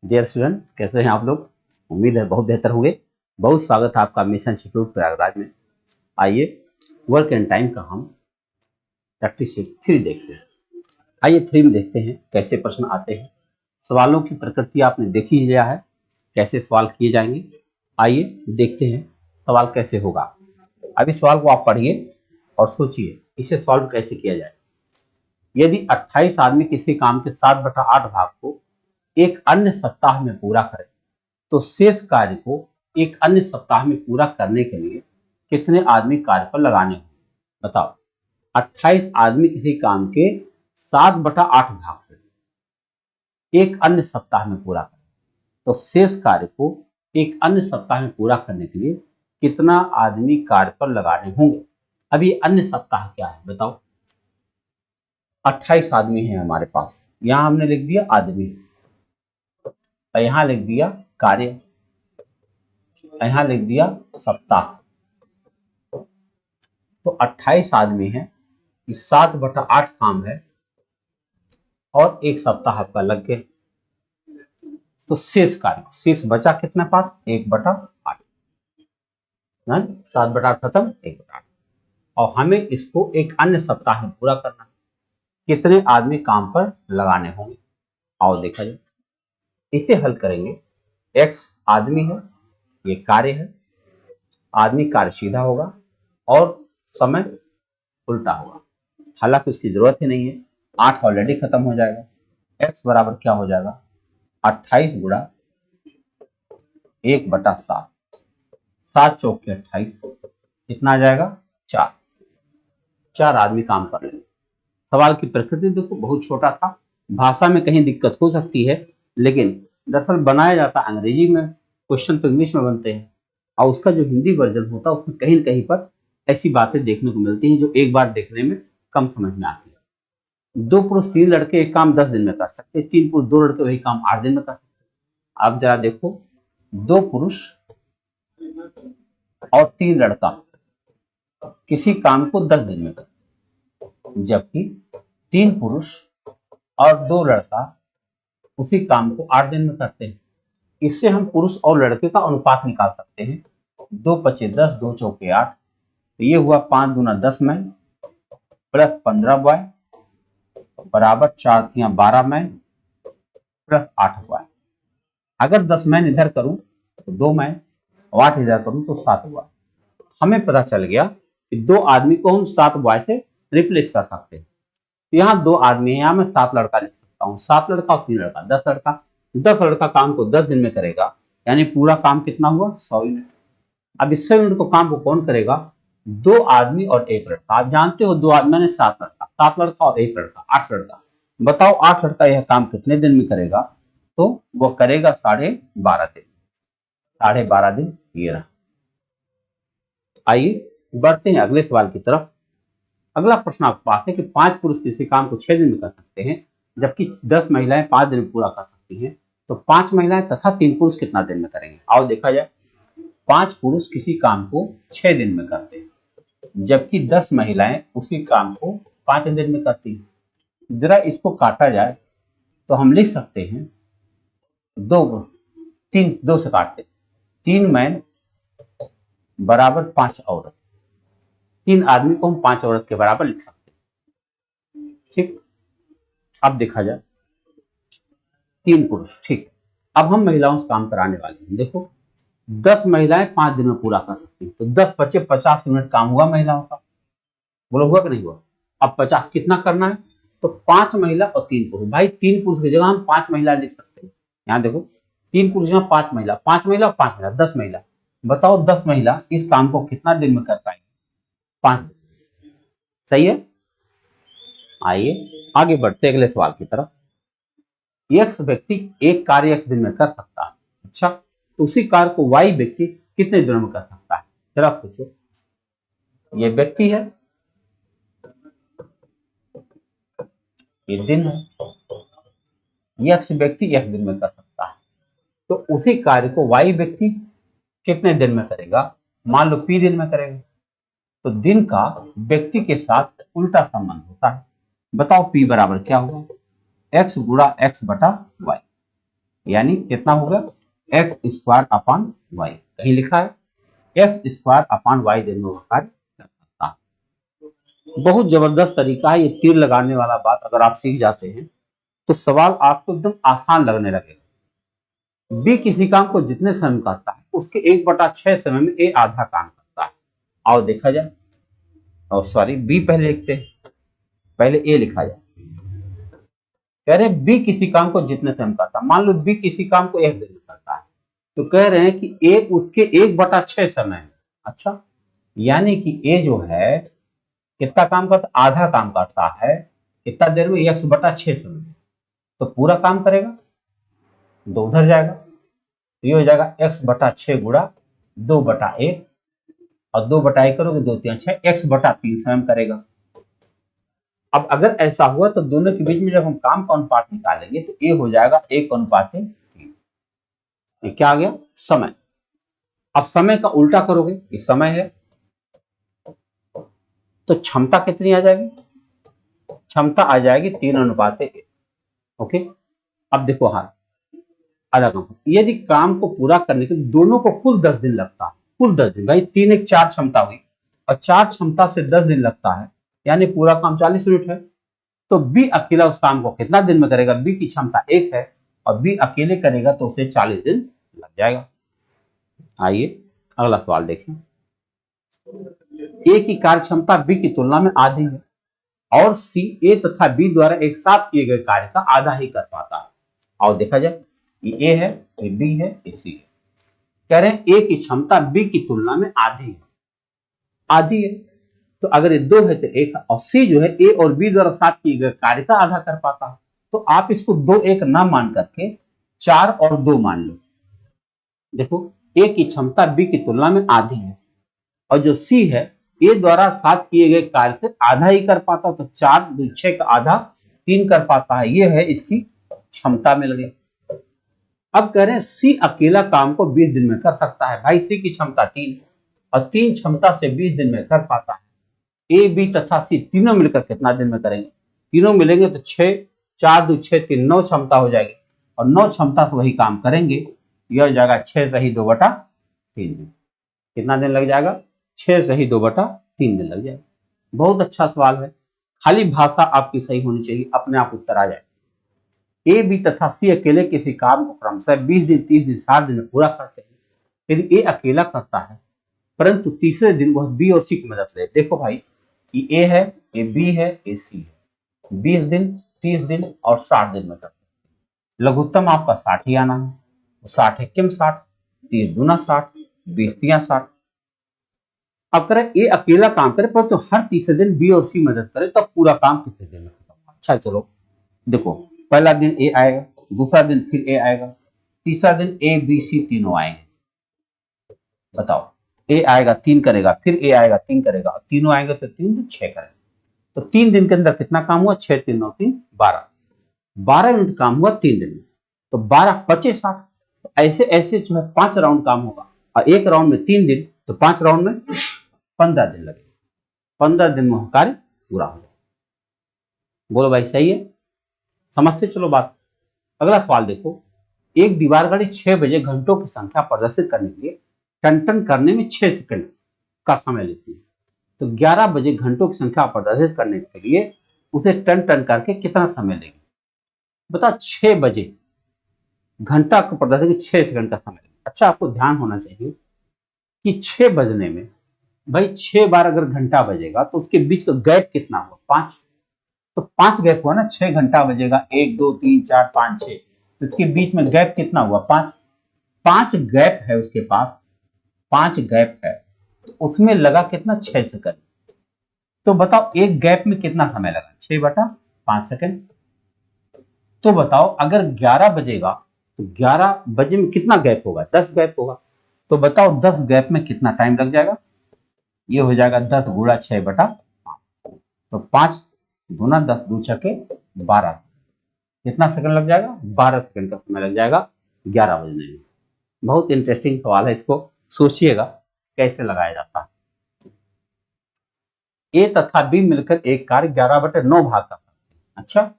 Dear student, कैसे हैं आप लोग। उम्मीद है बहुत बेहतर होंगे। बहुत स्वागत है आपका मिशन इंस्टीट्यूट प्रयागराज में। आइए वर्क एंड टाइम का हम प्रैक्टिस 3 देखते हैं। आइए 3 में देखते हैं कैसे प्रश्न आते हैं। सवालों की प्रकृति आपने देख ही लिया है, कैसे सवाल किए जाएंगे। आइए देखते हैं सवाल कैसे होगा। अभी सवाल को आप पढ़िए और सोचिए इसे सॉल्व कैसे किया जाए। यदि 28 आदमी किसी काम के 7/8 भाग को एक अन्य सप्ताह में पूरा करें तो शेष कार्य को एक अन्य सप्ताह में पूरा करने के लिए कितने आदमी कार्य पर लगाने होंगे। बताओ, 28 आदमी किसी काम के 7/8 भाग को एक अन्य सप्ताह में पूरा करें तो शेष कार्य को एक अन्य सप्ताह में पूरा करने के लिए कितना आदमी कार्य पर लगाने होंगे। अभी अन्य सप्ताह क्या है बताओ। 28 आदमी है हमारे पास, यहां हमने लिख दिया आदमी, यहां लिख दिया कार्य, यहां लिख दिया सप्ताह। तो 28 आदमी है, 7/8 काम है और एक सप्ताह आपका लग गया। तो शेष कार्य, शेष बचा कितना पास 1/8, 7/8 खत्म 1/8। और हमें इसको एक अन्य सप्ताह में पूरा करना है। कितने आदमी काम पर लगाने होंगे, आओ देखा जाए। इसे हल करेंगे। x आदमी है, ये कार्य है, आदमी कार्य सीधा होगा और समय उल्टा होगा। हालांकि उसकी जरूरत ही नहीं है, 8 ऑलरेडी खत्म हो जाएगा। x बराबर क्या हो जाएगा 28 गुणा 1/7, 7 चौक के 28, कितना आ जाएगा 4 आदमी काम कर लेंगे। सवाल की प्रकृति देखो बहुत छोटा था, भाषा में कहीं दिक्कत हो सकती है, लेकिन दरअसल बनाया जाता अंग्रेजी में, क्वेश्चन तो इंग्लिश में बनते हैं और उसका जो हिंदी वर्जन होता है उसमें कहीं न कहीं पर ऐसी बातें देखने को मिलती हैं जो एक बार देखने में कम समझ में आती है। 2 पुरुष 3 लड़के एक काम 10 दिन में कर सकते, 3 पुरुष 2 लड़के वही काम 8 दिन में कर सकते। आप जरा देखो, 2 पुरुष और 3 लड़का किसी काम को 10 दिन में करते, जबकि 3 पुरुष और 2 लड़का उसी काम को 8 दिन में करते हैं। इससे हम पुरुष और लड़के का अनुपात निकाल सकते हैं। 2 पचे 10, 2 चौके 8, तो ये हुआ 5 दूना 10 मैन प्लस 15 बॉय बराबर 4 तियां 12 मैन प्लस 8 बॉय। अगर 10 मैन इधर करूं तो 2 मैन, 8 इधर करूं तो 7 बॉय। हमें पता चल गया कि 2 आदमी को हम 7 बॉय से रिप्लेस कर सकते हैं। तो यहाँ 2 आदमी है, यहाँ मैं 7 लड़का लिख सकता हूँ। 7 लड़का और 3 लड़का 10 लड़का। 10 लड़का काम को 10 दिन में करेगा, यानी पूरा काम कितना हुआ 100 यूनिट। अब इस 100 यूनिट को काम को कौन करेगा 2 आदमी और 1 लड़का। आप जानते हो 2 आदमी ने 7 लड़का, 7 लड़का और 1 लड़का 8 लड़का। बताओ 8 लड़का यह काम कितने दिन में करेगा, तो वो करेगा 12.5 दिन। 12.5 दिन ये रहा। आइए बढ़ते हैं अगले सवाल की तरफ। अगला प्रश्न आपके पास है कि 5 पुरुष किसी काम को 6 दिन में कर सकते हैं, जबकि 10 महिलाएं 5 दिन में पूरा कर सकती हैं। तो 5 महिलाएं तथा 3 पुरुष कितना दिन में करेंगे, आओ देखा जाए। 5 पुरुष किसी काम को 6 दिन में करते हैं, जबकि 10 महिलाएं उसी काम को 5 दिन में करती हैं। जरा इसको काटा जाए तो हम लिख सकते हैं 2 से काटते, 3 मैन बराबर 5 औरत। 3 आदमी को हम 5 औरत के बराबर लिख सकते हैं। ठीक, अब देखा जाए 3 पुरुष। ठीक, अब हम महिलाओं से काम कराने वाले हैं। देखो 10 महिलाएं 5 दिन में पूरा कर सकती हैं, तो 10 बचे 50 यूनिट काम हुआ महिलाओं का। बोलो हुआ कि नहीं हुआ। अब 50 कितना करना है, तो 5 महिला और 3 पुरुष। भाई 3 पुरुष की जगह हम 5 महिला लिख सकते हैं। यहाँ देखो 3 पुरुष यहाँ 5 महिला, 5 महिला और 5 महिला 10 महिला। बताओ 10 महिला इस काम को कितना दिन में कर पाएंगे, 5 दिन। सही है। आइए आगे बढ़ते अगले सवाल की तरफ। x व्यक्ति एक कार्य x दिन में कर सकता है, अच्छा तो उसी कार्य को y व्यक्ति कितने दिनों में कर सकता है। जरा सोचो, ये व्यक्ति है, ये दिन है, x व्यक्ति x दिन में कर सकता है, तो उसी कार्य को y व्यक्ति कितने दिन में करेगा, मान लो p दिन में करेगा। तो दिन का व्यक्ति के साथ उल्टा संबंध होता है। बताओ p बराबर क्या होगा, x गुणा x बटा y। यानी कितना होगा एक्स स्क्वायर अपॉन वाई, कहीं लिखा है एक्स स्क्वायर अपॉन वाई दिन में कार्य कर सकता है। बहुत जबरदस्त तरीका है ये तीर लगाने वाला बात, अगर आप सीख जाते हैं तो सवाल आपको एकदम आसान लगने लगेगा। बी किसी काम को जितने समय में करता है उसके 1/6 समय में ए आधा काम करता है। आओ देखा जाए, और सॉरी बी पहले लिखते हैं, पहले ए लिखा जाए। कह रहे बी किसी काम को जितने समय में करता है, मान लो बी किसी काम को 1 दिन में करता है, तो कह रहे हैं कि ए उसके 1/6 समय में। अच्छा, यानी कि ए जो है कितना काम करता, आधा काम करता है कितना देर में, 1/6 समय में। तो पूरा काम करेगा, 2 उधर जाएगा, तो ये हो जाएगा x/6 गुणा 2/1, और 2/1 करोगे 2 3 6, x/3 समय में करेगा। अब अगर ऐसा हुआ तो दोनों के बीच में जब हम काम का अनुपात निकालेंगे तो ए हो जाएगा 1:3। ये क्या आ गया, समय। अब समय का उल्टा करोगे, ये समय है, तो क्षमता कितनी आ जाएगी, क्षमता आ जाएगी 3:1। ओके, अब देखो हाँ आधा काम, यदि काम को पूरा करने के दोनों को कुल 10 दिन लगता है, कुल 10 दिन, भाई 3 1 4 क्षमता हुई, और 4 क्षमता से 10 दिन लगता है, यानी पूरा काम 40 मिनट है। तो बी अकेला उस काम को कितना दिन में करेगा, बी की क्षमता 1 है और बी अकेले करेगा तो उसे 40 दिन लग जाएगा। आइए अगला सवाल देखें। ए की कार्य क्षमता बी की तुलना में आधी है और सी ए तथा बी द्वारा एक साथ किए गए कार्य का आधा ही कर पाता है। आओ देखा जाए, ये ए है, ये बी है, ये सी है। कह रहे हैं ए की क्षमता बी की तुलना में आधी है, आधी है, तो अगर ये 2 है तो 1 है, और सी जो है ए और बी द्वारा साथ किए गए कार्य का आधा कर पाता है। तो आप इसको 2 1 ना मान करके 4 और 2 मान लो। देखो ए की क्षमता बी की तुलना में आधी है, और जो सी है ए द्वारा साथ किए गए कार्य से आधा ही कर पाता, तो 4 2 6 का आधा 3 कर पाता है, ये है इसकी क्षमता मिल गई। अब कह रहे हैं सी अकेला काम को 20 दिन में कर सकता है। भाई सी की क्षमता 3 और 3 क्षमता से 20 दिन में कर पाता है। ए बी तथा सी तीनों मिलकर कितना दिन में करेंगे, तीनों मिलेंगे तो 6 4 2 6 3 9 क्षमता हो जाएगी, और 9 क्षमता से वही काम करेंगे। यह हो जाएगा 6 सही 2/3 दिन। कितना दिन लग जाएगा, 6 सही 2/3 दिन लग जाएगा। बहुत अच्छा सवाल है, खाली भाषा आपकी सही होनी चाहिए, अपने आप उत्तर आ जाए। ए बी तथा सी अकेले किसी काम को क्रमशः 20 दिन 30 दिन 60 दिन में पूरा करते हैं। यदि ए अकेला करता है परंतु तीसरे दिन वह बी और सी की मदद ले। देखो भाई, ये ए है, ये बी है, ये सी है, 20 दिन 30 दिन और 60 दिन में करते हैं। लघुत्तम आपका 60 ही आना है, 60 एकम 60, 30 दूना 60, 20 तिया 60। अब करें ए अकेला काम करे परंतु हर तीसरे दिन बी और सी मदद करे, तो पूरा काम कितने दिन में खत्म होगा। अच्छा चलो देखो, पहला दिन ए आएगा, दूसरा दिन फिर ए आएगा, तीसरा दिन ए बी सी तीनों आएंगे। बताओ, ए आएगा 3 करेगा, फिर ए आएगा 3 करेगा, और तीनों आएंगे तो 3 दिन 6 करेगा। तो 3 दिन के अंदर कितना काम हुआ, 6 3 9 3 12, 12 मिनट काम हुआ 3 दिन में, तो 12 25 60। तो ऐसे ऐसे जो है 5 राउंड काम होगा, और एक राउंड में 3 दिन, तो 5 राउंड में 15 दिन लगेगा, 15 दिन में कार्य पूरा हो जाएगा। बोलो भाई सही है, समझते चलो बात। अगला सवाल देखो, एक दीवार घड़ी 6 बजे घंटों की संख्या प्रदर्शित करने के लिए टन टन करने में 6 सेकंड का समय लेती है, तो 11 बजे घंटों की संख्या प्रदर्शित करने के लिए उसे टन टन करके कितना समय लेगी। बता, 6 बजे घंटा को प्रदर्शन के 6 सेकंड का समय लेगी। अच्छा आपको ध्यान होना चाहिए कि 6 बजने में, भाई 6 बार अगर घंटा बजेगा तो उसके बीच का गैप कितना हुआ, 5, तो 5 गैप हुआ ना। 6 घंटा बजेगा, 1 2 3 4 5 6, तो इसके बीच में गैप कितना हुआ, 5, 5 गैप है उसके पास, 5 गैप है, तो उसमें लगा कितना, 6 सेकंड। तो बताओ एक गैप में कितना समय लगा, 6/5 सेकंड। तो बताओ अगर 11 बजेगा तो 11 बजे में कितना गैप होगा, 10 गैप होगा। तो बताओ 10 गैप में कितना टाइम लग जाएगा, ये हो जाएगा 10 गुणा 6/5, तो 5 गुना 10 2 छके 12, कितना सेकंड लग जाएगा, 12 सेकंड का समय लग जाएगा 11 बजने में। बहुत इंटरेस्टिंग सवाल है, इसको सोचिएगा कैसे लगाया जाता है। ए तथा बी मिलकर एक कार्य 11/9 भाग करता है। अच्छा,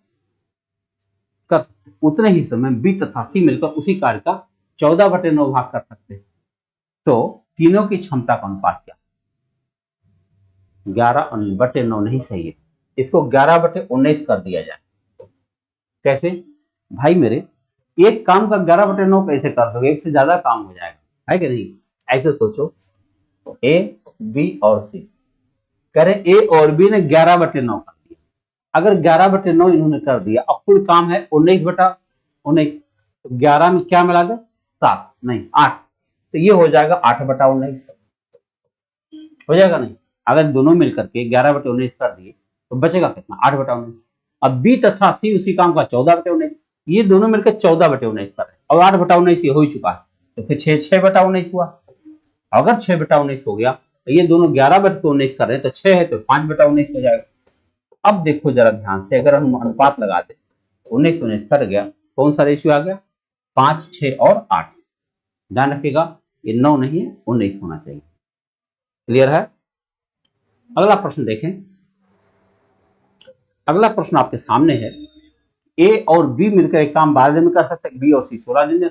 कर सकते, उतने ही समय बी तथा सी मिलकर उसी कार्य का 14/9 भाग कर सकते हैं। तो तीनों की क्षमता का अनुपात क्या? 11/9 नहीं सही है, इसको 11/19 कर दिया जाए। कैसे भाई मेरे, एक काम का 11/9 कैसे कर दोगे, एक से ज्यादा काम हो जाएगा, है कि नहीं? ऐसे सोचो, ए बी और सी करें, ए और बी ने 11/9 कर दिया। अगर 11/9 इन्होंने कर दिया, अब कुल काम है 19/19, तो 11 में क्या मिला दे, 7 नहीं 8, तो ये हो जाएगा 8/19, हो जाएगा नहीं? अगर दोनों मिलकर के 11/19 कर दिए तो बचेगा कितना, 8/19। अब बी तथा सी उसी काम का 14/19, ये दोनों मिलकर 14/19 कर रहे, और 8/19 ये हो ही चुका है, तो फिर 6/19 हुआ। अगर 6/19 हो गया तो ये दोनों 11/19 कर रहे हैं, तो 6 है तो 5/19 हो जाएगा। अब देखो जरा ध्यान से, अगर हम अनुपात लगा दे, 19 कर गया, कौन सा रेशियो आ गया, 5, 6 और 8। ध्यान रखिएगा, ये 9 नहीं है, 19 होना चाहिए। क्लियर है? अगला प्रश्न देखें। अगला प्रश्न आपके सामने है, ए और बी मिलकर एक काम 12 दिन में कर सकते हैं, बी और सी 16 दिन में।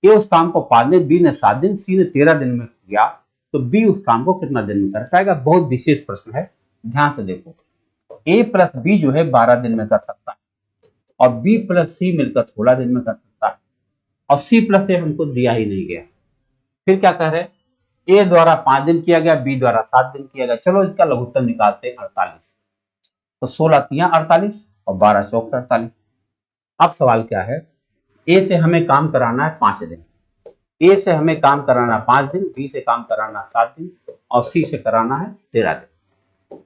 ए उस काम को 5 दिन, बी ने 7 दिन, सी ने 13 दिन में किया, तो बी उस काम को कितना दिन में कर पाएगा? बहुत विशेष प्रश्न है, ध्यान से देखो। ए प्लस बी जो है 12 दिन में कर सकता है, और बी प्लस सी मिलकर 16 दिन में कर सकता है, और सी प्लस ए हमको दिया ही नहीं गया। फिर क्या कह रहे हैं, ए द्वारा 5 दिन किया गया, बी द्वारा 7 दिन किया गया। चलो इसका लघुत्तम निकालते हैं, 48। तो 16 तिया 48 और 12 चौक 48। अब सवाल क्या है, ए से हमें काम कराना है 5 दिन, ए से हमें काम कराना 5 दिन, बी से काम कराना 7 दिन, और सी से कराना है 13 दिन।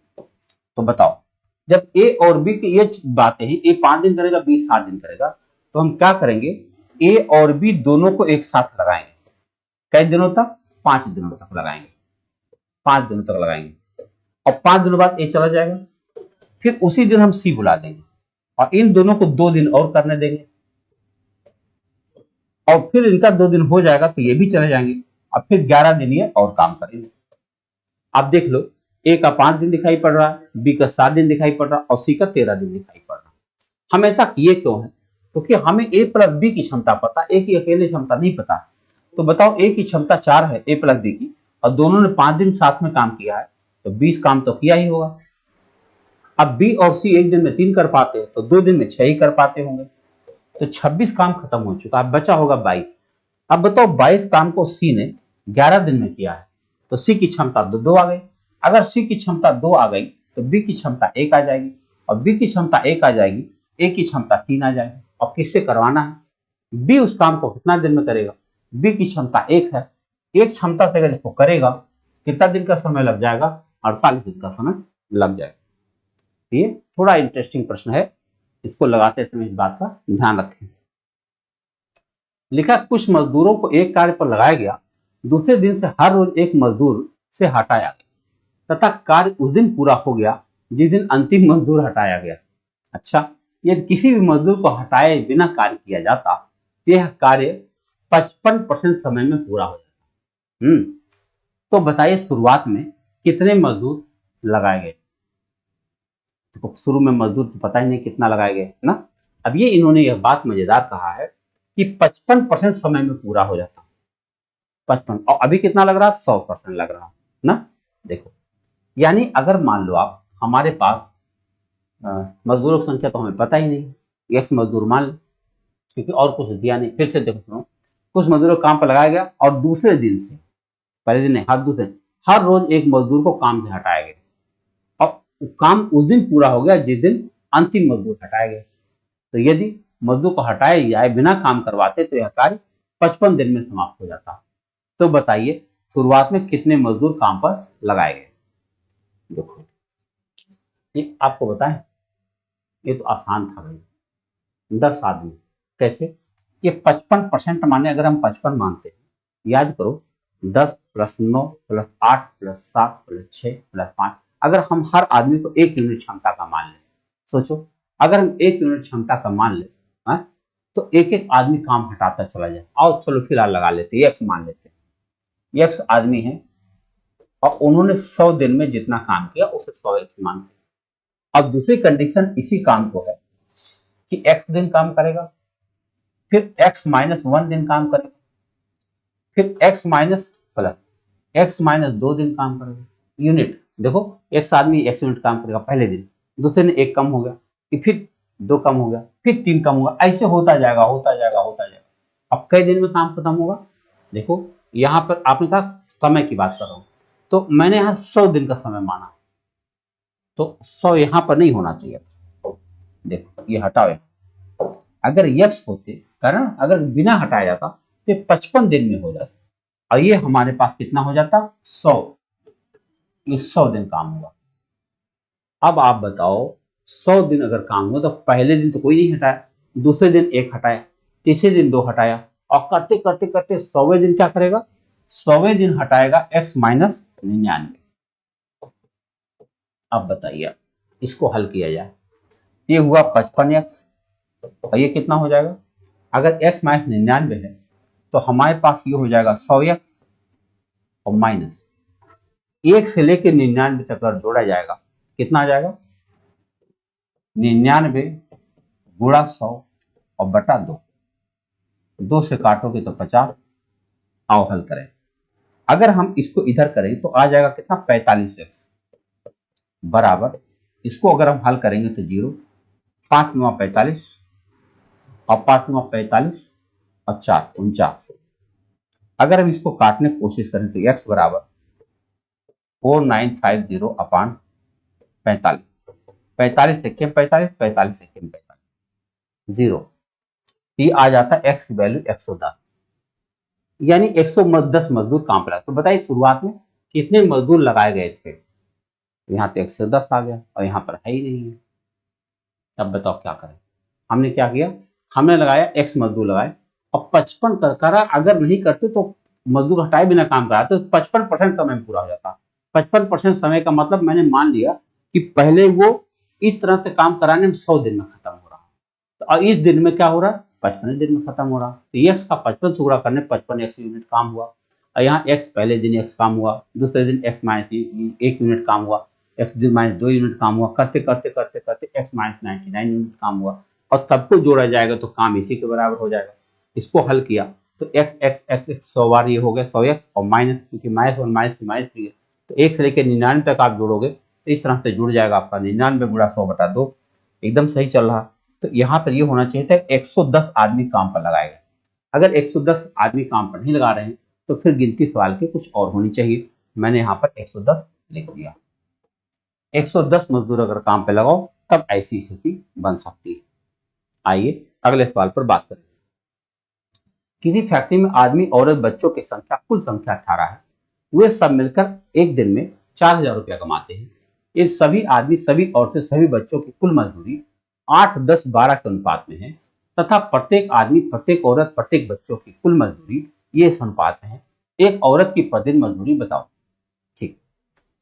तो बताओ, जब ए और बी की ये बातें हैं, ए 5 दिन करेगा, बी 7 दिन करेगा, तो हम क्या करेंगे, ए और बी दोनों को एक साथ लगाएंगे। कई दिनों तक? 5 दिनों तक लगाएंगे, 5 दिनों तक लगाएंगे, और 5 दिनों बाद ए चला जाएगा। फिर उसी दिन हम सी बुला देंगे, और इन दोनों को 2 दिन और करने देंगे, और फिर इनका 2 दिन हो जाएगा तो ये भी चले जाएंगे, और फिर 11 दिन ये और काम करेंगे। आप देख लो, ए का 5 दिन दिखाई पड़ रहा है, बी का 7 दिन दिखाई पड़ रहा है, और सी का 13 दिन दिखाई पड़ रहा है। हम ऐसा किए क्यों है? क्योंकि हमें ए प्लस बी की क्षमता पता, ए की अकेले क्षमता नहीं पता। तो बताओ, ए की क्षमता 4 है, ए प्लस बी की, और दोनों ने 5 दिन साथ में काम किया है, तो 20 काम तो किया ही होगा। अब बी और सी एक दिन में 3 कर पाते हैं, तो 2 दिन में 6 ही कर पाते होंगे, तो 26 काम खत्म हो चुका है, बचा होगा 22। अब बताओ, 22 काम को सी ने 11 दिन में किया है, तो सी की क्षमता 2 आ गई। अगर सी की क्षमता 2 आ गई तो बी की क्षमता 1 आ जाएगी, और बी की क्षमता 1 आ जाएगी, ए की क्षमता 3 आ जाएगी। और किससे करवाना है? बी उस काम को कितना दिन में करेगा? बी की क्षमता 1 है, एक क्षमता से अगर इसको करेगा, कितना दिन का समय लग जाएगा? 48 दिन का समय लग जाएगा। ये थोड़ा इंटरेस्टिंग प्रश्न है, इसको लगाते समय इस बात का ध्यान रखें। लिखा, कुछ मजदूरों को एक कार्य पर लगाया गया, दूसरे दिन से हर रोज एक मजदूर से हटाया गया तथा कार्य उस दिन पूरा हो गया जिस दिन अंतिम मजदूर हटाया गया। अच्छा, यदि किसी भी मजदूर को हटाए बिना कार्य किया जाता तो यह कार्य 55% समय में पूरा हो जाता। तो बताइए, शुरुआत में कितने मजदूर लगाए गए? तो शुरू में मजदूर तो पता ही नहीं कितना लगाए गए ना। अब ये इन्होंने यह बात मजेदार कहा है कि 55% समय में पूरा हो जाता, 55, और अभी कितना लग रहा है? 100% लग रहा ना। देखो, यानी अगर मान लो आप, हमारे पास मजदूरों की संख्या तो हमें पता ही नहीं, एक्स मजदूर मान लो, क्योंकि और कुछ दिया नहीं। फिर से देखो, सुनो, कुछ मजदूरों को काम पर लगाया गया, और दूसरे दिन से, पहले दिन नहीं, हर रोज एक मजदूर को काम से हटाया गया, और काम उस दिन पूरा हो गया जिस दिन अंतिम मजदूर हटाया गया। तो यदि मजदूर को हटाया जाए बिना काम करवाते तो यह कार्य 55 दिन में समाप्त हो जाता। तो बताइए, शुरुआत में कितने मजदूर काम पर लगाए गए? देखो, ये आपको बताएं, ये तो आसान था भाई, 10 आदमी। कैसे? ये 55% माने, अगर हम 55 मानते हैं, याद करो, 10 plus 9 plus 8 plus 7 plus 6 plus 5, अगर हम हर आदमी को 1 यूनिट क्षमता का मान लें, सोचो, अगर हम 1 यूनिट क्षमता का मान लें, तो एक एक आदमी काम हटाता चला जाए। आओ चलो फिलहाल लगा लेते, एक्स मान लेते हैं, एक्स आदमी है, और उन्होंने 100 दिन में जितना काम किया उसे 100 एक्स मानते हैं। अब दूसरी कंडीशन इसी काम को है कि x दिन काम करेगा, फिर x माइनस 1 दिन काम करेगा, फिर x minus plus x minus 2 दिन काम करेगा। यूनिट देखो, x आदमी x यूनिट काम करेगा पहले दिन, दूसरे दिन 1 कम हो गया, फिर 2 कम हो गया, फिर 3 कम होगा, ऐसे होता जाएगा होता जाएगा होता जाएगा। अब कई दिन में काम खत्म होगा? देखो यहाँ पर आपने कहा समय की बात कर रहा हूं, तो मैंने यहाँ 100 दिन का समय माना, तो 100 यहाँ पर नहीं होना चाहिए था। देखो ये हटाओ, अगर यक्स होते कारण अगर बिना हटाया जाता तो 55 दिन में हो जाता, और ये हमारे पास कितना हो जाता 100, ये 100 दिन काम हुआ। अब आप बताओ 100 दिन अगर काम हुआ तो पहले दिन तो कोई नहीं हटाया, दूसरे दिन 1 हटाया, तीसरे दिन 2 हटाया, और करते करते करते 100वें दिन क्या करेगा, 100वें दिन हटाएगा x माइनस 99। अब बताइए इसको हल किया जाए, ये हुआ 55x, और ये कितना हो जाएगा, अगर x माइनस 99 है तो हमारे पास ये हो जाएगा 100x, और माइनस 1 से लेकर 99 तक अगर जोड़ा जाएगा कितना आ जाएगा, 99 गुणा 100 और बटा 2 से काटोगे तो 50। आओ हल करें, अगर हम इसको इधर करें तो आ जाएगा कितना 45x बराबर, इसको अगर हम हल करेंगे तो 0, 5 9 45 और 5 9 45 और 4 49। अगर हम इसको काटने की कोशिश करें तो x बराबर 4950 अपान 45, 45 से 45, 45 से 45, 0, ये आ जाता है x की वैल्यू 110, यानी 110 मजदूर काम पर। तो बताइए शुरुआत में कितने मजदूर लगाए गए थे, यहाँ तो 110 आ गया और यहाँ पर है ही नहीं है। अब बताओ क्या करें, हमने क्या किया, हमने लगाया x मजदूर लगाए, और 55 करा, अगर नहीं करते तो मजदूर हटाए बिना काम करा तो 55% समय में पूरा हो जाता। 55% समय का मतलब मैंने मान लिया कि पहले वो इस तरह से काम कराने में 100 दिन में खत्म हो रहा, तो और इस दिन में क्या हो रहा है 55 दिन में खत्म हो रहा, तो x का 55 से गुणा करने 55x यूनिट काम हुआ, और यहाँ x पहले दिन x काम हुआ, दूसरे दिन x माइनस 1 यूनिट काम हुआ, x दिन माइनस 2 यूनिट काम हुआ, करते करते करते करते x माइनस 99 यूनिट काम हुआ, और सबको जोड़ा जाएगा तो काम इसी के बराबर हो जाएगा। इसको हल किया तो x x x 100 बार ये हो गया 100x, और माइनस क्योंकि माइनस 1 माइनस माइनस थ्री है तो 1 से लेकर 99 तक आप जोड़ोगे तो इस तरह से जुड़ जाएगा आपका 99 गुणा 100 बटा 2, एकदम सही चल रहा। तो यहाँ पर ये होना चाहिए था 110 आदमी काम पर लगाए गए, अगर 110 आदमी काम पर नहीं लगा रहे हैं तो फिर गिनती सवाल की कुछ और होनी चाहिए, मैंने यहाँ पर 110 लिख दिया। 110 मजदूर अगर काम पे लगाओ तब ऐसी स्थिति बन सकती है। आइए अगले सवाल पर बात करें। किसी फैक्ट्री में आदमी औरत बच्चों की संख्या कुल संख्या 18 है, वे सब मिलकर एक दिन में 4000 रुपया कमाते हैं। ये सभी आदमी सभी औरतें सभी बच्चों की कुल मजदूरी 8 10 12 के अनुपात में है, तथा प्रत्येक आदमी प्रत्येक औरत प्रत्येक बच्चों की कुल मजदूरी ये इस अनुपात में है। एक औरत की प्रतिदिन मजदूरी बताओ। ठीक,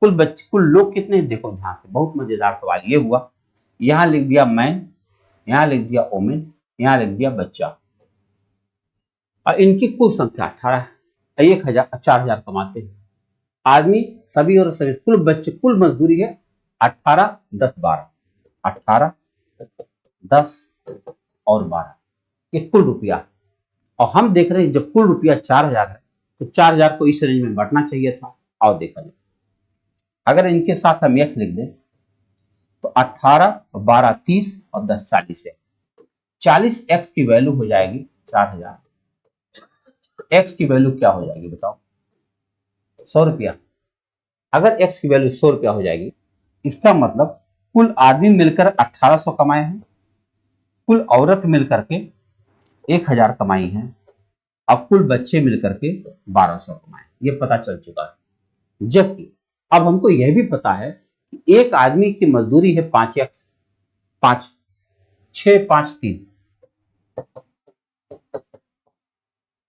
कुल लोग कितने हैं देखो ध्यान से, बहुत मजेदार सवाल ये हुआ। यहाँ लिख दिया मैन, यहाँ लिख दिया ओमेन, यहाँ लिख दिया बच्चा, और इनकी कुल संख्या 18 है, 1000 4000 कमाते हैं आदमी सभी और सभी, कुल बच्चे कुल मजदूरी है 18 10 12, 18 10 और 12, ये कुल रुपया। और हम देख रहे हैं जब कुल रुपया 4000 है तो 4000 को इस रेंज में बांटना चाहिए था। और देखा जाए अगर इनके साथ हम x लिख दें तो 18 12 30 और 10 40 है, 40x की वैल्यू हो जाएगी 4000, x की वैल्यू क्या हो जाएगी बताओ 100 रुपया। अगर x की वैल्यू 100 रुपया हो जाएगी इसका मतलब कुल आदमी मिलकर 1800 कमाए हैं, कुल औरत मिलकर के 1000 कमाई है, और कुल बच्चे मिलकर के 1200 कमाए, ये पता चल चुका है। जबकि अब हमको यह भी पता है कि एक आदमी की मजदूरी है 5x 5 6 5 3,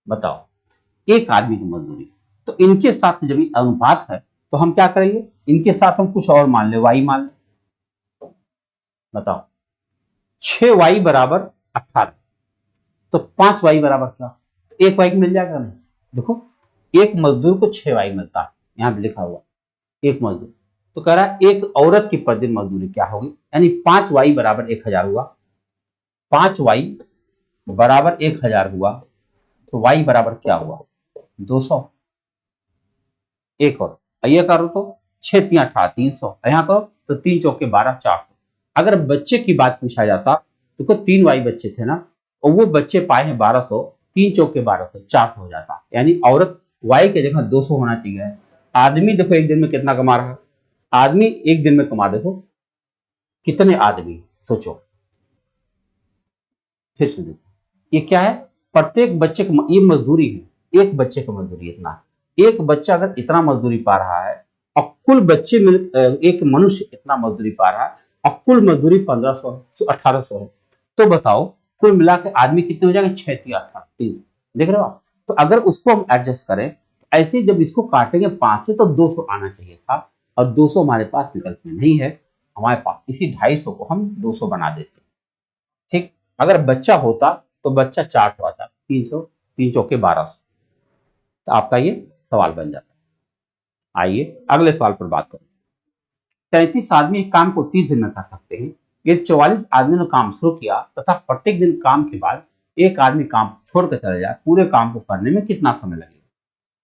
बताओ एक आदमी की मजदूरी, तो इनके साथ जब ये अनुपात है तो हम क्या करेंगे, इनके साथ हम कुछ और मान ले, y मान ले, बताओ 6y बराबर 18, तो 5y बराबर क्या, तो 1y मिल जाएगा नहीं। देखो एक मजदूर को 6y मिलता है, यहां पे लिखा हुआ एक मजदूर, तो कह रहा है एक औरत की प्रतिदिन मजदूरी क्या होगी, यानी 5y बराबर 1000 हुआ, 5y बराबर 1000 हुआ तो y बराबर क्या हुआ 200। एक और ये करो तो 6×3 = 300, यहाँ करो तो 3×4 = 400। अगर बच्चे की बात पूछा जाता तो 3y बच्चे थे ना और वो बच्चे पाए हैं 1200, 3×4 = 1200, 400 हो जाता। यानी औरत y की जगह 200 होना चाहिए। आदमी देखो एक दिन में कितना कमा रहा है, आदमी एक दिन में कमा देखो कितने आदमी, सोचो फिर से देखो ये क्या है, प्रत्येक बच्चे को ये मजदूरी है, एक बच्चे की मजदूरी इतना है। एक बच्चा अगर इतना मजदूरी पा रहा है और कुल बच्चे मिल एक मनुष्य इतना मजदूरी पा रहा है और कुल मजदूरी 1500 है 1800 है, तो बताओ कुल मिला के आदमी कितने हो जाएंगे 6×3 = 3। देख रहे हो आप। तो अगर उसको हम एडजस्ट करें ऐसे जब इसको काटेंगे 5 से तो 200 आना चाहिए था और 200 हमारे पास विकल्प में नहीं है हमारे पास, इसी 250 को हम 200 बना देते। ठीक, अगर बच्चा होता तो बच्चा 400 आता, 300, 3×4 = 1200, तो आपका ये सवाल बन जाता। आइए अगले सवाल पर बात करें। 33 आदमी एक काम को 30 दिन में कर सकते हैं। ये 44 आदमी ने काम शुरू किया तथा प्रत्येक दिन काम के बाद एक आदमी काम छोड़कर चले जाए, पूरे काम को करने में कितना समय लगेगा।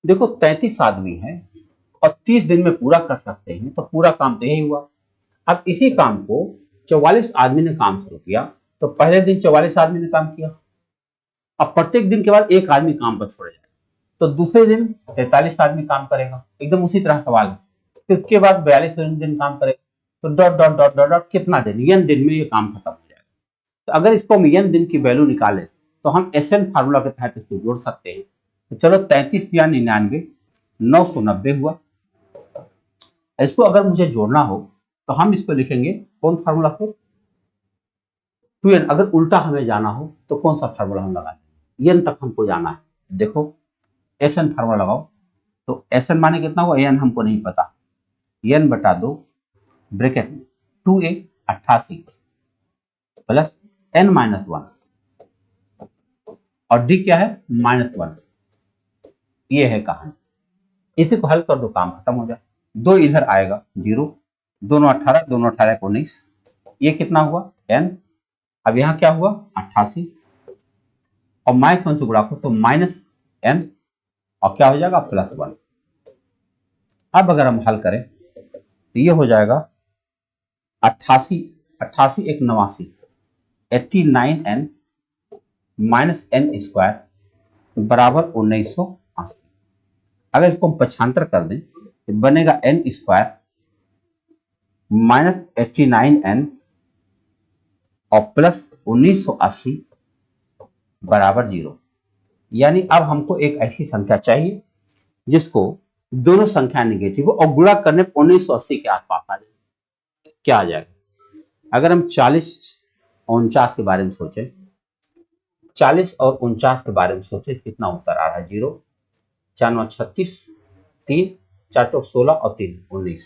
देखो 33 आदमी है और 30 दिन में पूरा कर सकते हैं तो पूरा काम तो यही हुआ। अब इसी काम को 44 आदमी ने काम शुरू किया तो पहले दिन 44 आदमी ने काम किया, अब प्रत्येक दिन के बाद एक आदमी काम पर छोड़ जाए तो दूसरे दिन 43 आदमी काम करेगा, एकदम उसी तरह सवाल है। फिर उसके बाद 42 दिन काम करेगा तो dot dot dot dot dot कितना दिन, n दिन में ये काम खत्म हो जाएगा। तो अगर इसको हम n दिन की वैल्यू निकालें तो हम SN फार्मूला के तहत इसको जोड़ सकते हैं। तो चलो 33 या 99 990 हुआ। इसको अगर मुझे जोड़ना हो तो हम इसको लिखेंगे कौन फार्मूला से 2n। अगर उल्टा हमें जाना हो तो कौन सा फार्मूला हम लगाएंगे, n तक हमको जाना है। देखो SN फार्मूला लगाओ तो SN माने कितना हुआ, n हमको नहीं पता, n/2 ब्रैकेट में 2a 88 प्लस n-1 और d क्या है -1। ये है कहानी। इसी को हल कर दो काम खत्म हो जाए। 2 इधर आएगा 0, दोनों 18, दोनों 18 19, ये कितना हुआ n। अब यहाँ क्या हुआ 88 और -1 से गुणा को तो -n और क्या हो जाएगा +1। अब अगर हम हल करें तो ये हो जाएगा 88 88 1 89 89n -n² बराबर 1980। अगर इसको हम पक्षांतर कर दें तो बनेगा n² -89n और प्लस 1980 बराबर 0। यानी अब हमको एक ऐसी संख्या चाहिए जिसको दोनों संख्या नेगेटिव हो और गुणा करने पर 1980 के आसपास आ जाए। क्या आ जाएगा, अगर हम 40 और 49 के बारे में सोचें, 40 और 49 के बारे में सोचें कितना उत्तर आ रहा है 0, 4×9 = 36, 3, 4×4 = 16 और 3 19,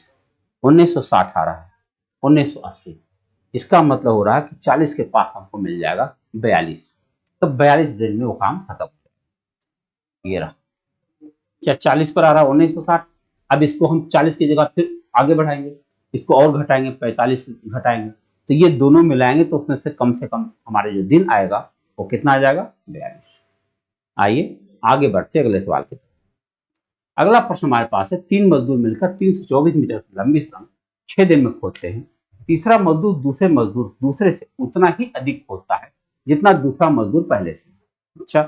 1960 आ रहा है 1980। इसका मतलब हो रहा है कि 40 के पास हमको मिल जाएगा 42, तो 42 दिन में वो काम खत्म हो जाएगा। ये रहा, क्या 40 पर आ रहा है 1960। अब इसको हम 40 की जगह फिर आगे बढ़ाएंगे, इसको और घटाएंगे 45 घटाएंगे तो ये दोनों मिलाएंगे तो उसमें से कम हमारे जो दिन आएगा वो कितना आ जाएगा 42। आइए आगे बढ़ते अगले सवाल के। अगला प्रश्न हमारे पास है, 3 मजदूर मिलकर 324 मीटर लंबी सुरंग 6 दिन में खोदते हैं। तीसरा मजदूर दूसरे से उतना ही अधिक खोदता है जितना दूसरा मजदूर पहले से। अच्छा,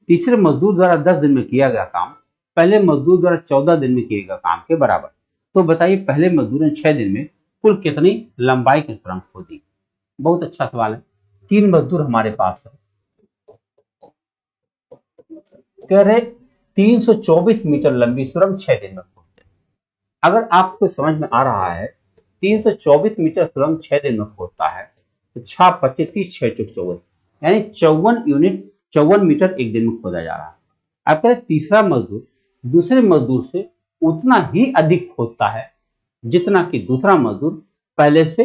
तीसरे मजदूर द्वारा 10 दिन में किया गया काम पहले मजदूर द्वारा 14 दिन में किए गए काम के बराबर। तो बताइए पहले मजदूर ने 6 दिन में कुल कितनी लंबाई की सुरंग खोदी। बहुत अच्छा सवाल है। 3 मजदूर हमारे पास है, कह रहे 324 मीटर लंबी सुरंग 6 दिन में खोदते। अगर आपको समझ में आ रहा है 324 मीटर सुरंग 6 दिन में खोदता है तो 6 25 30 6 54 यानी 54 मीटर एक दिन में खोदा जा रहा है। आप कह रहे तीसरा मजदूर दूसरे मजदूर से उतना ही अधिक खोदता है जितना कि दूसरा मजदूर पहले से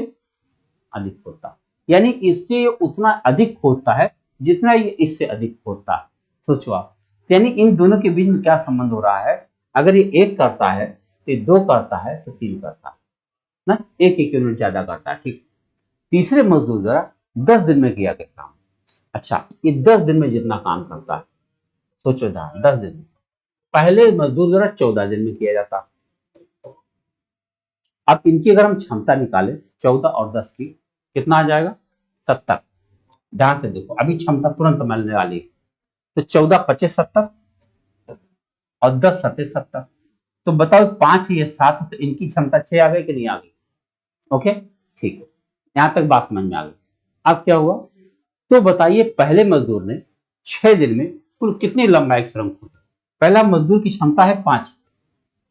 अधिक खोदता है, यानी इससे उतना अधिक खोदता है जितना ये इससे अधिक खोदता है। सोचो आप, यानी इन दोनों के बीच में क्या संबंध हो रहा है, अगर ये 1 करता है तो 2 करता है तो 3 करता है ना, 1 यूनिट ज्यादा करता है। ठीक, तीसरे मजदूर द्वारा 10 दिन में किया गया काम अच्छा, ये 10 दिन में जितना काम करता है, सोचो जरा 10 दिन में। पहले मजदूर द्वारा 14 दिन में किया जाता। अब इनकी अगर हम क्षमता निकालें 14 और 10 की, कितना आ जाएगा? 70। ध्यान से देखो, अभी क्षमता तुरंत मिलने वाली है। तो 14 25 70 और 10 7 70। तो बताओ 5 या 7, तो इनकी क्षमता 6 आ गई कि नहीं आ गई? ओके, ठीक है, यहां तक बात समझ में आ गई। अब क्या हुआ? तो बताइए पहले मजदूर ने 6 दिन में कुल कितनी लंबाई का सुरंग खोदा? पहला मजदूर की क्षमता है 5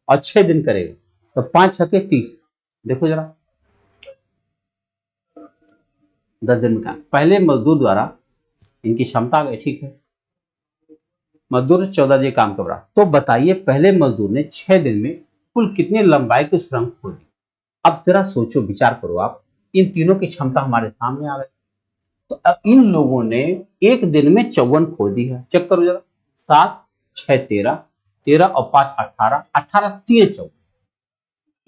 और 6 दिन करेगा, तो 5 छके 30। देखो जरा, 10 दिन में काम। पहले मजदूर द्वारा इनकी क्षमता आ गई, ठीक है, मजदूर ने 14 दिन काम कर रहा। तो बताइए पहले मजदूर ने 6 दिन में कुल कितनी लंबाई की सुरंग खोदी? अब जरा सोचो, विचार करो आप, इन तीनों की क्षमता हमारे सामने आ गई। तो अब इन लोगों ने एक दिन में 54 खोदी है। चेक करो जरा, 7 6 13, 13 और 5 18, 18 3 14,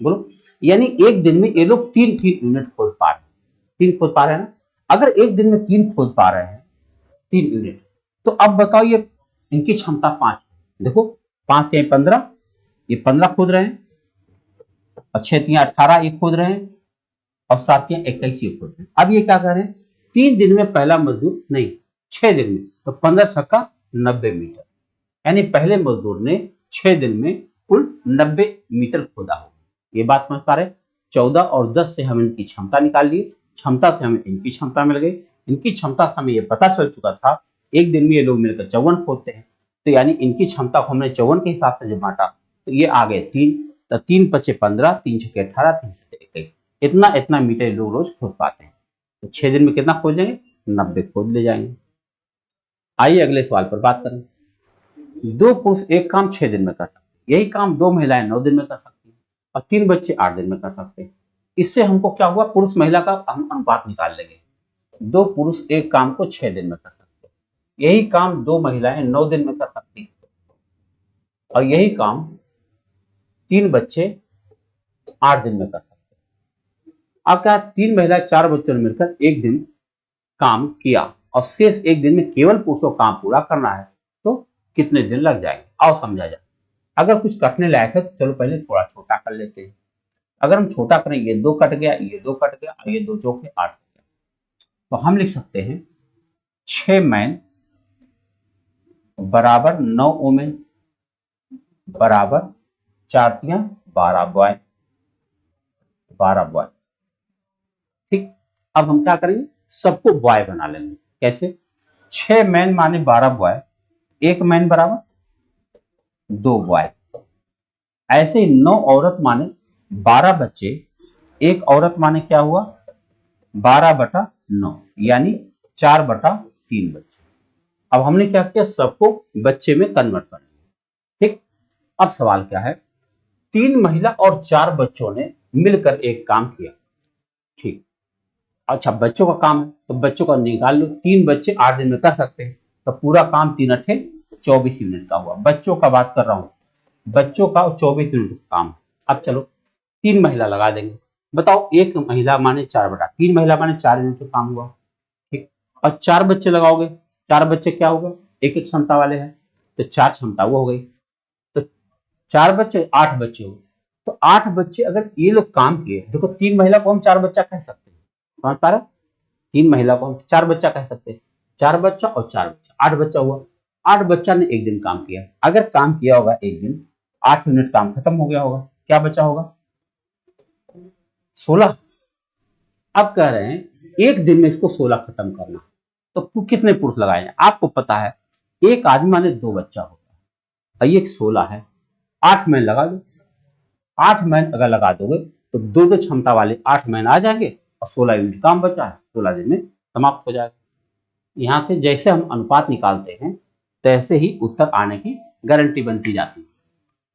बोलो, यानी एक दिन में ये लोग 3 यूनिट खोद पा रहे हैं। 3 खोद पा रहे हैं ना? अगर एक दिन में 3 खोद पा रहे हैं, 3 यूनिट, तो अब बताओ ये इनकी क्षमता 5। देखो, 5 3 15, ये 15 खोद रहे हैं, और 6 3 18 ये खोद रहे हैं, और 7 3 21 ये खोद रहे हैं। अब ये क्या कर रहे हैं? 3 दिन में पहला मजदूर नहीं, 6 दिन में, तो 15 छक्का 90 मीटर, यानी पहले मजदूर ने 6 दिन में कुल 90 मीटर खोदा होगा। ये बात समझ पा रहे? 14 और 10 से हम इनकी क्षमता निकाल लिए, क्षमता से हमें इनकी क्षमता मिल गई, इनकी क्षमता से हमें ये पता चल चुका था एक दिन में ये लोग मिलकर 54 खोदते हैं। तो यानी इनकी क्षमता को हमने 54 के हिसाब से जब बांटा, तो ये आ गए 3, तो 3 पचे 15, 3 छके 18, 3 सत्ते 21, इतना इतना मीटर ये लोग रोज खोद पाते हैं। तो 6 दिन में कितना खोदेंगे? 90 खोद ले जाएंगे। आइए अगले सवाल पर बात करें। 2 पुरुष एक काम 6 दिन में कर सकते हैं, यही काम 2 महिलाएं 9 दिन में कर सकती हैं, और 3 बच्चे 8 दिन में कर सकते हैं। इससे हमको क्या हुआ? पुरुष महिला का हम अनुपात निकाल लेंगे। 2 पुरुष एक काम को 6 दिन में कर सकते हैं, यही काम 2 महिलाएं 9 दिन में कर सकती हैं, और यही काम 3 बच्चे 8 दिन में कर सकते हैं। अब क्या, 3 महिलाएं 4 बच्चों ने मिलकर एक दिन काम किया, और शेष एक दिन में केवल पुरुषों को काम पूरा करना है, तो कितने दिन लग जाएंगे? आओ समझा जाए। अगर कुछ कटने लायक है तो चलो पहले थोड़ा छोटा कर लेते हैं। अगर हम छोटा करें, ये 2 कट गया, ये 2 कट गया, ये 2 चौके 8 हो गया, तो हम लिख सकते हैं 6 मैन बराबर 9 वोमेन बराबर 4 तियां 12 बॉय, 12 बॉय। ठीक, अब हम क्या करेंगे? सबको बॉय बना लेंगे। कैसे? 6 मैन माने 12 बॉय, 1 मैन बराबर 2 बॉय। ऐसे ही 9 औरत माने 12 बच्चे, 1 औरत माने क्या हुआ? 12/9, यानी 4/3 बच्चे। अब हमने क्या किया? सबको बच्चे में कन्वर्ट कर लिया। ठीक, अब सवाल क्या है? 3 महिला और 4 बच्चों ने मिलकर एक काम किया। ठीक, अच्छा, बच्चों का काम है तो बच्चों का निकाल लो। 3 बच्चे 8 दिन में कर सकते हैं, तो पूरा काम 3 अट्ठे 24 यूनिट का हुआ। बच्चों का बात कर रहा हूं, बच्चों का 24 यूनिट का काम। अब चलो 3 महिला लगा देंगे। बताओ, एक महिला माने 4/3, महिला माने 4 यूनिट का काम हुआ। ठीक, और 4 बच्चे लगाओगे, 4 बच्चे क्या होगा? एक एक क्षमता वाले हैं, तो 4 क्षमता वो हो गई, तो 4 बच्चे 8 बच्चे हो। तो 8 बच्चे अगर ये लोग काम किए, देखो 3 महिला को हम 4 बच्चा कह सकते हैं, समझ पा रहे? 3 महिला को हम 4 बच्चा कह सकते हैं, 4 बच्चा और 4 बच्चा, 8 बच्चा हुआ। 8 बच्चा ने एक दिन काम किया, अगर काम किया होगा एक दिन, 8 यूनिट काम खत्म हो गया होगा, क्या बचा होगा? 16। अब कह रहे हैं एक दिन में इसको 16 खत्म करना, तो कितने पुरुष लगाए हैं? आपको पता है एक आदमी माने 2 बच्चा होता है, और ये 16 है, 8 मैन लगा दो। 8 मैन अगर लगा दोगे तो 2 क्षमता वाले 8 मैन आ जाएंगे, और 16 यूनिट काम बचा है, 16 दिन में समाप्त हो जाएगा। यहाँ से जैसे हम अनुपात निकालते हैं, तैसे ही उत्तर आने की गारंटी बनती जाती है।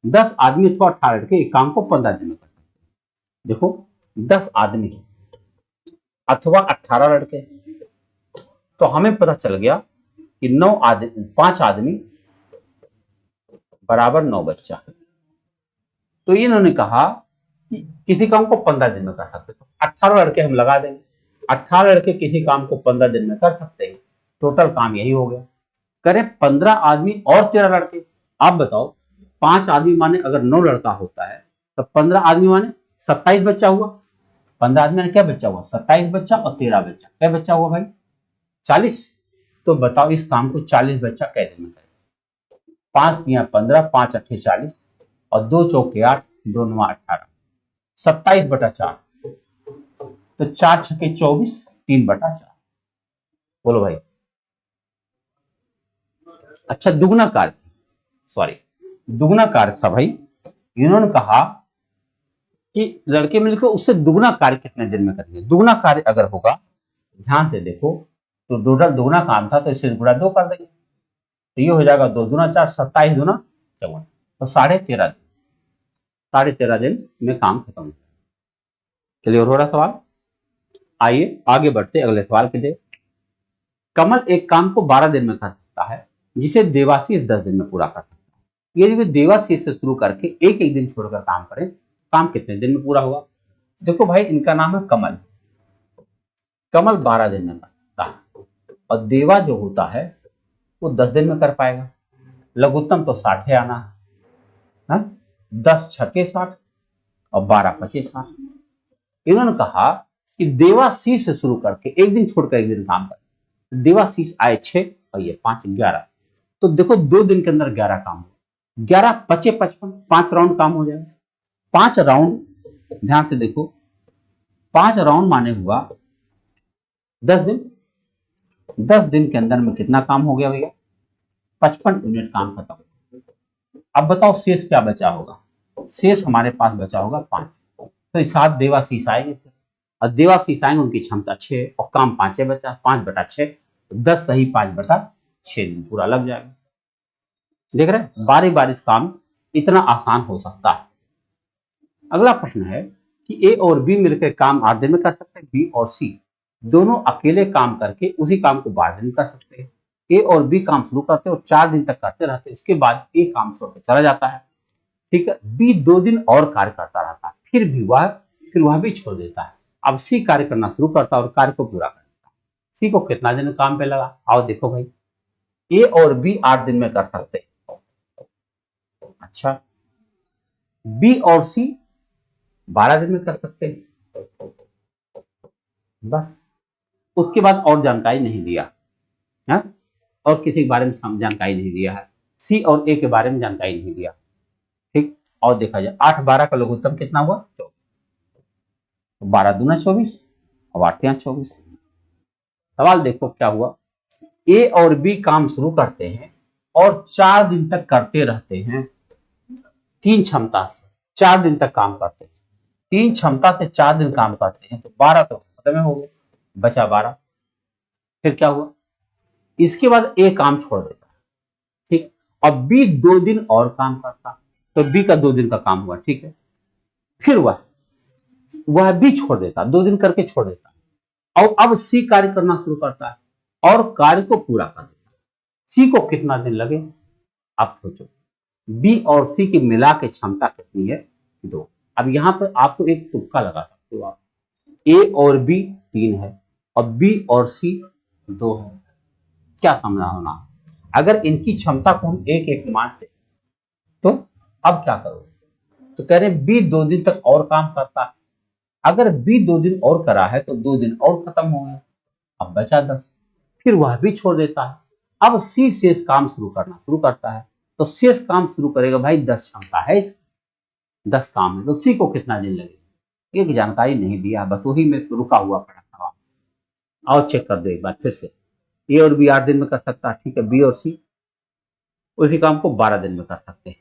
10 आदमी अथवा 18 लड़के एक काम को 15 दिन में कर सकते हैं। देखो, 10 आदमी अथवा 18 लड़के, तो हमें पता चल गया कि 9 आदमी, 5 आदमी बराबर 9 बच्चा। तो इन्होंने कहा कि किसी काम को 15 दिन में कर सकते, तो 18 लड़के हम लगा देंगे। 18 लड़के किसी काम को 15 दिन में कर सकते हैं, टोटल काम यही हो गया। करें 15 आदमी और 13 लड़के। आप बताओ 5 आदमी माने अगर 9 लड़का होता है तो 15 आदमी माने 27 बच्चा हुआ। 15 आदमी माने क्या बच्चा हुआ? 27 बच्चा और 13 बच्चा, क्या बच्चा हुआ भाई? 40। तो बताओ इस काम को 40 बच्चा कै दिन में करें? 5 तिया 15, 5 अट्ठे 40 और 2 चौके 8, 2 9 18, 27/4। तो 4 छके 24, 3/4। बोलो भाई। अच्छा दुगना कार्य, सॉरी दुगना कार्य था भाई। इन्होंने कहा कि लड़के मिलकर उससे दुगना कार्य कितने दिन में करेंगे। दुगना कार्य अगर होगा, ध्यान से देखो, तो टोटल दुगना काम था तो इससे गुणा 2 कर देंगे तो ये हो जाएगा 2 दूना 4, 27 दूना 54, तो 13.5 दिन। 13.5 दिन में काम खत्म हो। क्लियर हो रहा सवाल? आइए आगे बढ़ते अगले सवाल के लिए। कमल एक काम को 12 दिन में कर सकता है जिसे देवाशीष 10 दिन में पूरा कर सकता है। यदि वे देवाशीष से शुरू करके एक एक दिन छोड़कर काम करें, काम कितने दिन में पूरा होगा? देखो भाई इनका नाम है कमल। कमल 12 दिन में करता है और देवा जो होता है वो 10 दिन में कर पाएगा। लघुत्तम तो 60 आना है, 10 छके 60 और 12 पचे 60। इन्होंने कहा कि देवाशीष से शुरू करके एक दिन छोड़कर एक दिन काम कर। देवाशीष आए 6 और ये 5 11। तो देखो 2 दिन के अंदर 11 काम हो। 11 पचे 55, 5 राउंड काम हो जाएगा। 5 राउंड, ध्यान से देखो, 5 राउंड माने हुआ 10 दिन। 10 दिन के अंदर में कितना काम हो गया भैया? 55 यूनिट काम खत्म। अब बताओ शेष क्या बचा होगा? शेष हमारे पास बचा होगा 5। तो 7 देवाशीष आएंगे और देवाशीष आएंगे, उनकी क्षमता 6 और काम 5 बचा, 5/6, 10 सही 5/6 दिन पूरा लग जाएगा। देख रहे हैं, बारी बारी काम इतना आसान हो सकता है। अगला प्रश्न है कि ए और बी मिलकर काम 8 दिन में कर सकते हैं। बी और सी दोनों अकेले काम करके उसी काम को 12 दिन में कर सकते हैं। ए और बी काम शुरू करते हैं और 4 दिन तक करते रहते हैं, उसके बाद ए काम छोड़कर चला जाता है। ठीक है, बी 2 दिन और कार्य करता रहता है, फिर वह भी छोड़ देता है। अब सी कार्य करना शुरू करता है और कार्य को पूरा कर देता है। सी को कितना दिन काम पे लगा? आओ देखो भाई, ए और बी 8 दिन में कर सकते हैं। अच्छा, बी और सी 12 दिन में कर सकते हैं, बस। उसके बाद और जानकारी नहीं दिया है, और किसी के बारे में जानकारी नहीं दिया है। सी और ए के बारे में जानकारी नहीं दिया। ठीक, और देखा जाए 8 12 का लघुत्तम कितना हुआ? 24। 12 दूना 24 और 8 तिया 24। सवाल देखो क्या हुआ। ए और बी काम शुरू करते हैं और 4 दिन तक करते रहते हैं। 3 क्षमता से 4 दिन तक काम करते हैं। 3 क्षमता से 4 दिन काम करते हैं तो 12 तो खत्म हो गए, बचा 12। फिर क्या हुआ? इसके बाद ए काम छोड़ देता है। ठीक, अब बी 2 दिन और काम करता, तो बी का 2 दिन का काम हुआ। ठीक है, फिर वह भी छोड़ देता, 2 दिन करके छोड़ देता, और अब सी कार्य करना शुरू करता है और कार्य को पूरा कर देता है। सी को कितना दिन लगे? आप सोचो, बी और सी की मिला के क्षमता कितनी है? 2। अब यहां पर आपको एक तुक्का लगा सकते हो आप। ए और बी 3 है और बी और सी 2 है। क्या समझा होना? अगर इनकी क्षमता को हम एक एक मानते तो अब क्या करो? तो कह रहे बी 2 दिन तक और काम करता है। अगर बी 2 दिन और करा है तो 2 दिन और खत्म हो गए, अब बचा 10। फिर वह भी छोड़ देता है। अब सी शेष काम शुरू करना शुरू करता है, तो शेष काम शुरू करेगा भाई, 10 क्षमता है इसकी, 10 काम है, तो सी को कितना दिन लगेगा? एक जानकारी नहीं दिया, बस वही में रुका हुआ पड़ा था। आओ चेक कर दो एक बार फिर से। ए और बी 8 दिन में कर सकता है, ठीक है। बी और सी उसी काम को 12 दिन में कर सकते हैं।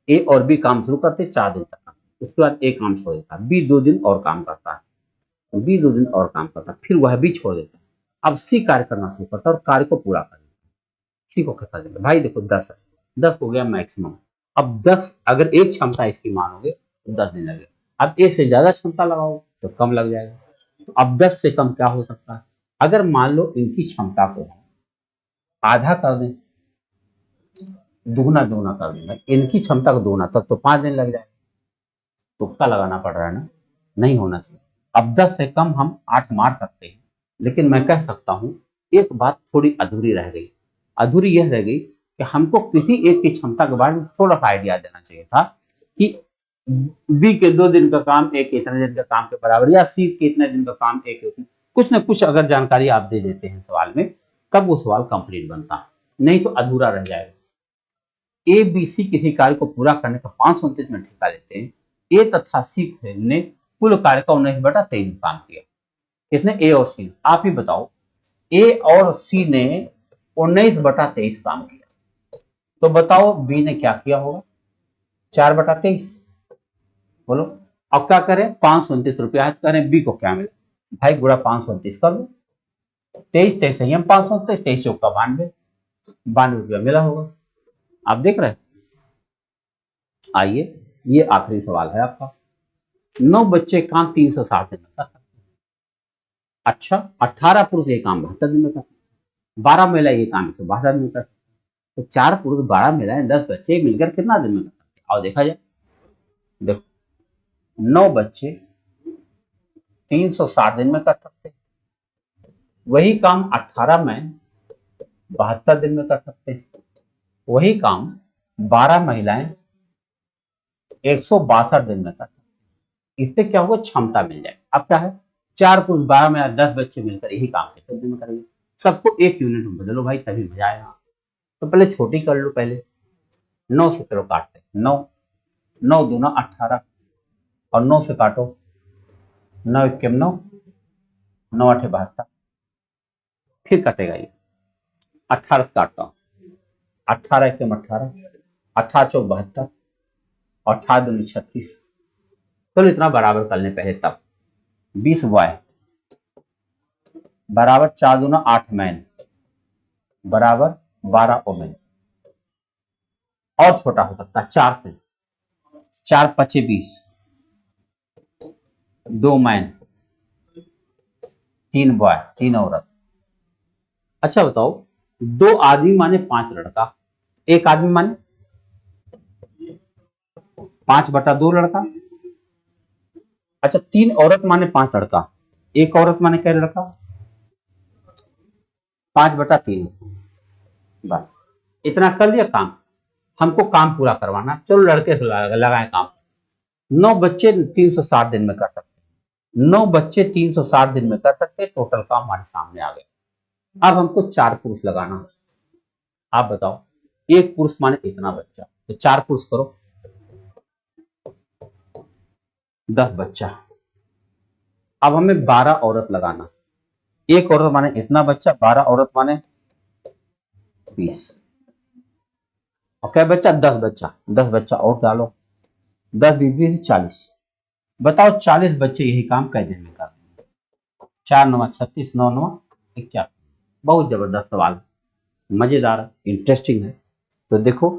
ए और बी काम शुरू करते 4 दिन तक करते, उसके बाद ए काम छोड़ देता है। बी 2 दिन और काम करता है, बी 2 दिन और काम करता है, फिर वह भी छोड़ देता है। अब सी कार्य करना शुरू करता है और कार्य को पूरा कर देता है। सी को कितना देता है भाई? देखो 10 है, 10 हो गया मैक्सिमम। अब 10 अगर एक क्षमता इसकी मानोगे तो 10 दिन लगेगा। अब एक से ज्यादा क्षमता लगाओ तो कम लग जाएगा। तो अब 10 से कम क्या हो सकता है? अगर मान लो इनकी क्षमता को आधा कर दें, दुगना दुगना कर देंगे, इनकी क्षमता को दोगुना, तब तो 5 दिन लग जाएगा। तुक्का लगाना पड़ रहा है ना, नहीं होना चाहिए। अब 10 से कम हम 8 मार सकते हैं, लेकिन मैं कह सकता हूं एक बात थोड़ी अधूरी रह गई। अधूरी यह रह गई कि हमको किसी एक की क्षमता के बारे में थोड़ा सा आइडिया देना चाहिए था कि बी के 2 दिन का काम ए के इतने दिन का काम के बराबर, या सी के इतने दिन का काम ए के उतने, कुछ न कुछ अगर जानकारी आप दे देते हैं सवाल में, तब वो सवाल कंप्लीट बनता, नहीं तो अधूरा रह जाएगा। ए बी सी किसी कार्य को पूरा करने का 529 में ठेका लेते हैं। ए तथा सी ने कुल कार्य का 19/23 काम किया। कितने? ए और सी। आप ही बताओ, ए और सी ने 19/23 काम किया, तो बताओ बी ने क्या किया होगा? 4/23। बोलो। अब क्या करें? 529 करें, बी को क्या मिले भाई? गुड़ा 529 कर लो। 23 23 हम 529, 23 का 92, 92 रुपया मिला होगा। आप देख रहे हैं। आइए, ये आखिरी सवाल है आपका। 9 बच्चे काम 360 दिन में कर सकते हैं। अच्छा, 18 पुरुष ये काम 72 दिन में कर सकते हैं, 12 महिला ये काम 162 दिन में कर सकते हैं, तो 4 पुरुष 12 महिलाएं 10 बच्चे मिलकर कितना दिन में कर सकते हैं? आओ देखा जाए। देखो, 9 बच्चे 360 दिन में कर सकते हैं, वही काम 18 में 72 दिन में कर सकते हैं, वही काम 12 महिलाएं 162 दिन में कर सकते हैं। इससे क्या होगा? क्षमता मिल जाए। अब क्या है? 4 पुरुष 12 में 10 बच्चे मिलकर यही काम कितने दिन में करेंगे? सबको एक यूनिट में बदलो भाई, तभी मजा आएगा। तो पहले छोटी कर लो। पहले 9 से चलो काटते हैं। 9 9 दूना 18 और 9 से काटो, 9 1 9, 9 8 72, फिर कटेगा ये। 18 से काटता हूँ, 18 1 18, 18 4 72 और 18 दूनी 36। चलो इतना बराबर कर लें पहले, तब 20 बॉय बराबर 4 दूना 8 मैन बराबर 12 ओमेन। और छोटा हो सकता है 4 से, 4 5 20, 2 मैन 3 बॉय 3 औरत। अच्छा बताओ, 2 आदमी माने 5 लड़का, 1 आदमी माने 5/2 लड़का। अच्छा, 3 औरत माने 5 लड़का, 1 औरत माने क्या लड़का? 5/3। बस इतना कर लिया काम। हमको काम पूरा करवाना, चलो लड़के लगाए काम। 9 बच्चे 360 दिन में कर सकते हैं, 9 बच्चे 360 दिन में कर सकते हैं, टोटल काम हमारे सामने आ गया। अब हमको 4 पुरुष लगाना है। आप बताओ, 1 पुरुष माने इतना बच्चा, तो 4 पुरुष करो, 10 बच्चा। अब हमें 12 औरत लगाना। 1 औरत माने इतना बच्चा, 12 औरत माने 20, और क्या बच्चा? 10 बच्चा। 10 बच्चा और डालो, 10 20 20 40। बताओ 40 बच्चे यही काम कै दिन में कर रहे हैं? 4 9 36, 9 9 51। बहुत जबरदस्त सवाल, मजेदार, इंटरेस्टिंग है। तो देखो,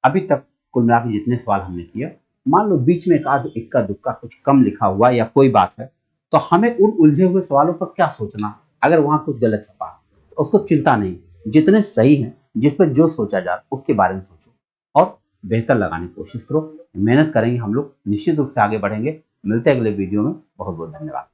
अभी तक कुल मिला के जितने सवाल हमने किया, मान लो बीच में एक आध इक्का दुक्का कुछ कम लिखा हुआ या कोई बात है, तो हमें उन उलझे हुए सवालों पर क्या सोचना? अगर वहां कुछ गलत छपा तो उसको चिंता नहीं, जितने सही हैं, जिस पर जो सोचा जा उसके बारे में सोचो और बेहतर लगाने की कोशिश करो। मेहनत करेंगे हम लोग, निश्चित रूप से आगे बढ़ेंगे। मिलते हैं अगले वीडियो में। बहुत बहुत धन्यवाद।